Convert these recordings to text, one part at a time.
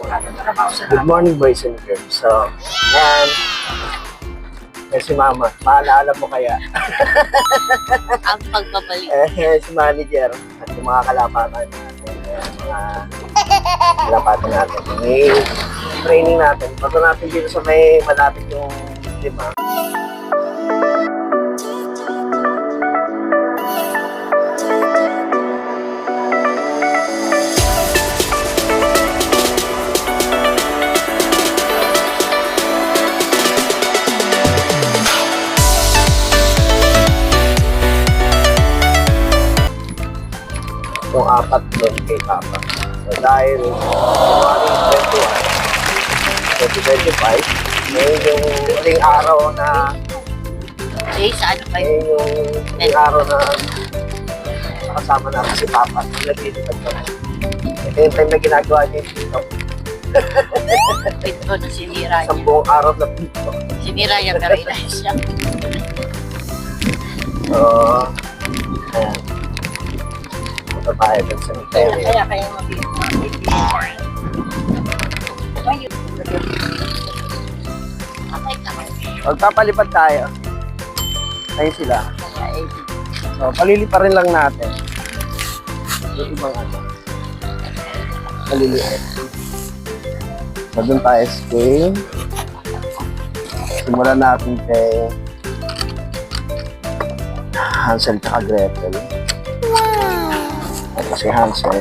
Good morning, boys and girls. So, yan. Yan si Mama. Maalala mo kaya? Ang pagpapalik. Si manager at yung mga kalapatan natin. Mga kalapatan natin. May training natin. Pato natin dito sa may malapit yung lima. Yung apat doon kay Papa. So dahil January 2025, ngayon yung uling araw na Saan pa ngayon yung uling araw na kasama natin si Papa. Naglilipad kami. Ito yung time na ginagawa niya yung dito. Ito na sinira Sa niya. buong araw na dito. Sinira niya pero inayos siya. So, ayan. Punta tayo dun sa cemetery. Kaya mabili. Magpapalipad tayo. Ayun sila. So, palilipa rin lang natin. Yung ibang ano. Paliliit. So, doon tayo scale. Simulan natin kay Hansel at Gretel. Ito si Hansel.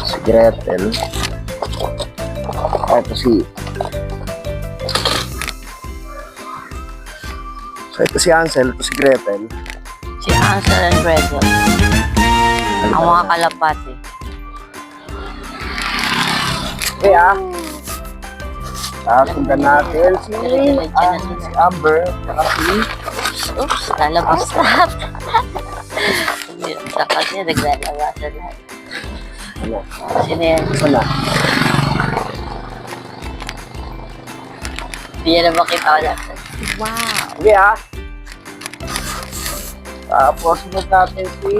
Si Gretel. Ito si Hansel, ito si Gretel. Si Hansel and Gretel. Ang mga kalapati. Okay sundan natin si Amber, saka si Oops, lalabas lahat. Dapat niya, naglalabas na lahat. ano? Sino yan? Sana? Hindi niya na makita ko natin. Wow! Okay tapos sunod natin si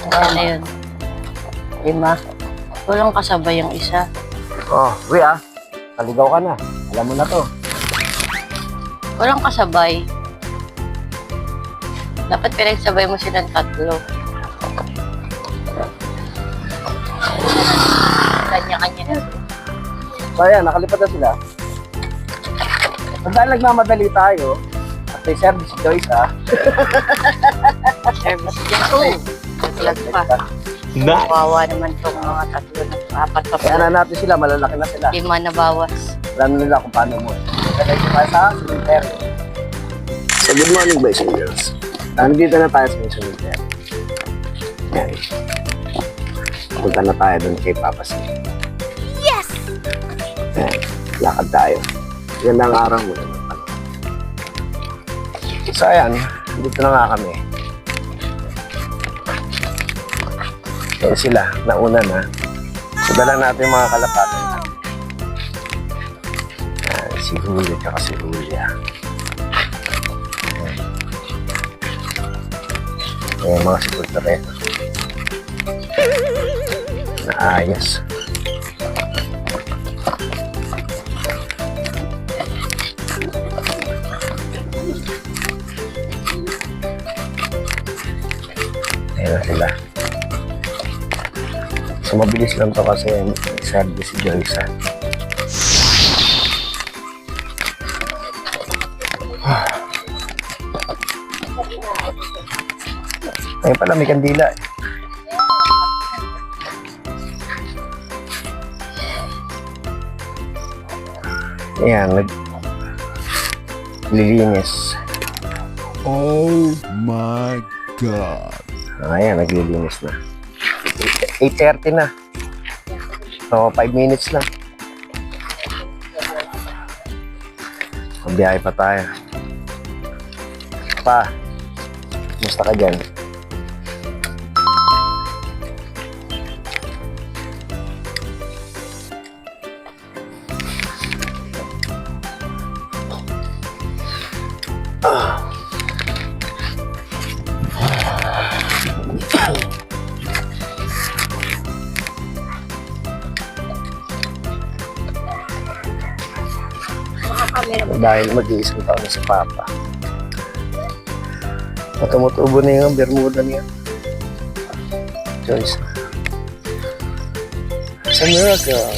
Ano na yun? 5. Walang kasabay yung isa. okay kaligaw ka na. Alam mo na to. Walang kasabay. Dapat pinagsabay mo silang 3. Kanya-kanya na. So ayan, nakalipad na sila. Dahil nagmamadali tayo, at may service si Joyce Service dyan. Naglag pa. Kawawa naman itong mga 3 na 4 pa Kaya pa. na natin sila, malalaki na sila. 5 na bawas. Alam nila kung paano mo. Kaya tayo sa cemetery. So good morning boys and girls. Nandito na tayo sa cemetery. Ayan. Punta na tayo doon kay Papa Sid. Yes! Ayan. Lakad tayo. Yan ang araw mo. So ayan, dito na nga kami. Ayan sila, nauna na. So dala natin yung mga kalapatan. Ayan, si Julia at si Julia. Ayan mga sikultare. Naayos. Ayan na sila. So mabilis lang to kasi service si Joyce Ayun pala, may kandila Ayan, naglilinis. Oh my God. Ayan, naglilinis na. 8:30 na. So, 5 minutes lang. Mabiyahe pa tayo. Pa, musta ka dyan? Dahil mag-iisang taon na si Papa. Tumutubo na yung Bermuda niya. Joyce. It's a miracle.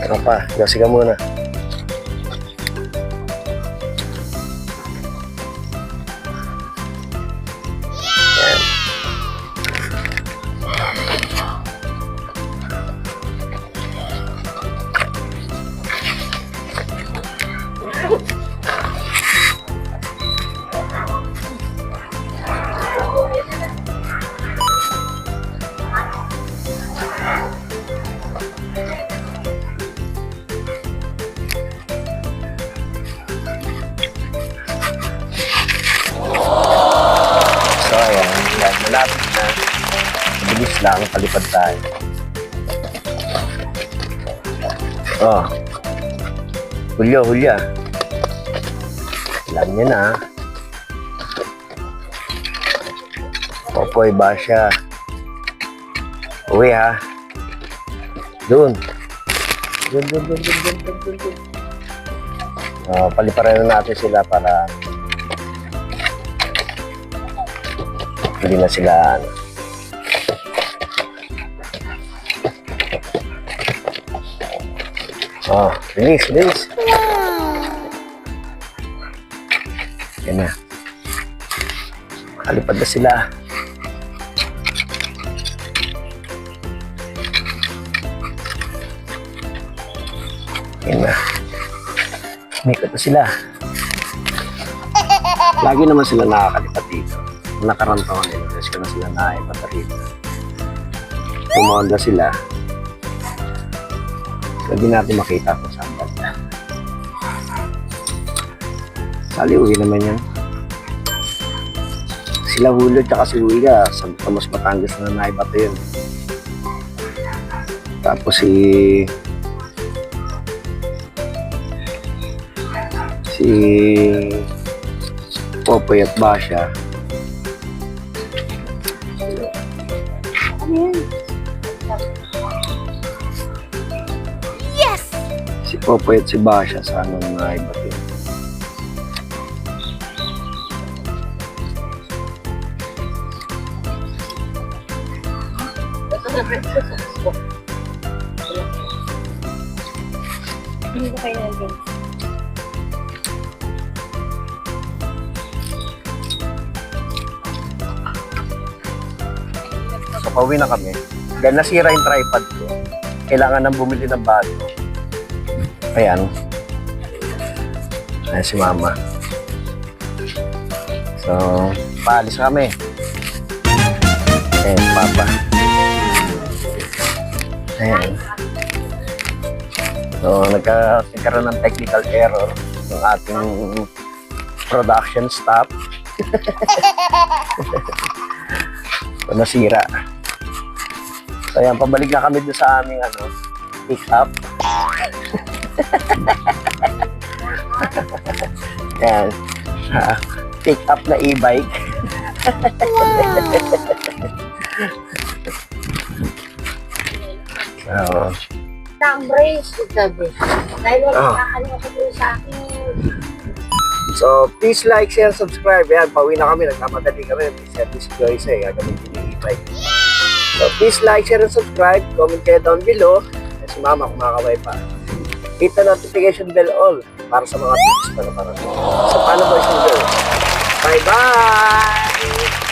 Ano pa? Gasi ka muna. Yan. So, ayan. Yan. Malapit na. Mabilis lang. Palipad tayo. Oh. Hulya. Alam niya na. Popoy ba siya? Uwi ha. Doon. Doon. Oh, paliparan na natin sila para hindi na sila ano. Oh, release. Yan na. Kalipad na sila. Yan na. Umikot na sila. Lagi naman sila nakakalipad dito. Nakarang taon nila. Kasi ko na sila nakaipat dito. Pumonda sila. Hindi natin makita kung saan banda. Saliuwi naman yan. Sila Hulyo at si Huya. Sa Tomas Batangas na naibato yun. Tapos si Popoy at Basha. Si Popoy at si Basha sa anong naibato yun. Hindi ko kayo nandun. So, pauwi na kami. Dahil nasira yung tripod ko, kailangan nang bumili ng bago. Ayan. Ayan si Mama. So, paalis kami. Ayan, Papa. Ayan. So, nagkaroon ng technical error ng ating production staff. So, nasira. So, ayan, pabalik na kami doon sa aming pick up. Ayan. Pick up na e-bike. So, Tambrace, sabi. Dahil nakakaliwa ko po sa akin. so, please like, share, subscribe. Ayan, pauwi na kami. Nagkamadali kami. May service choice eh. Gagamitin yung e-bike. So, please like, share, and subscribe. Comment kayo down below. Si Mama, kumakaway pa. Hit the notification bell all para sa mga tips pa na parang. So, paano boys and girls? Bye-bye!